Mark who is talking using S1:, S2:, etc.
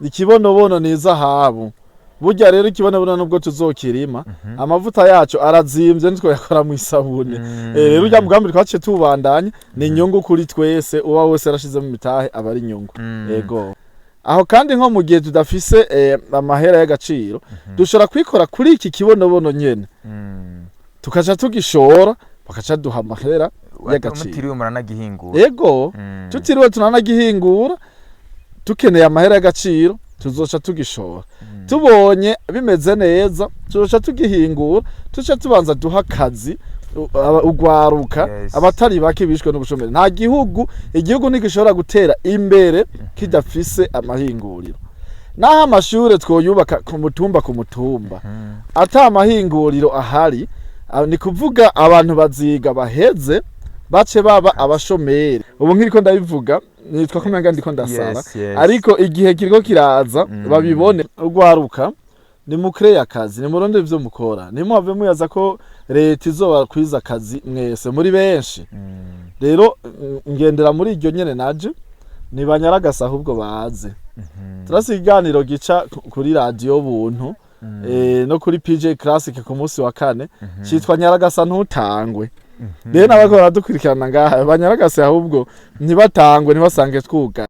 S1: ikibonobono ni izahabu. Burya rero ikibonobono nubwo tuzokirima amavuta yacu arazimvye nitwo yakora mu isabune. Rero urya mugambi twaciye tubandanya ni inyungu kuri twese uba wese arashize mu mitahe aba ari inyungu. Yego. Aho kandi nko mu gihe tudafise amahera y'agaciro dushobora kwikora kuri iki kibonobono nyene. Tukaja tugishora bakaca duha amahera y'agaciro.
S2: Mutiriwe muranagihingura.
S1: Yego. Tutiriwe tunanagihingura tukeneye amahera y'agaciro tuzoca tugishora. Tubonye bimeze neza tuzoca tugihingura tuca tubanza duha akazi ugwaruka abatari bake bishwe n'ubushomeri. Nta igihugu ntigishobora gutera imbere kidafise amahinguriro. Naho amashure twoyubaka ku mutumba ata amahinguriro ahari ni kuvuga abantu baziga baheze bace baba abashomeri. Ubu nkiriko ndabivuga nitwa kumenga ndiko ndasara ariko igihe kiriko kiraza babibone ugwaruka ni mukreya akazi ni muronde ivyo mukora ni muhave muyaza ko leta izoba kwiza akazi mwese muri benshi. Rero ngendera muri iryo nyene naje ni banyaragasa ahubwo baze turasiganiro gica kuri radio buntu no kuri PJ Classic ku munsi wa kane citwa Nyaragasa ntutangwe. Rero nabako baradukurikirana ngaha banyaragase ahubwo ntibatangwe ntibasange twuga.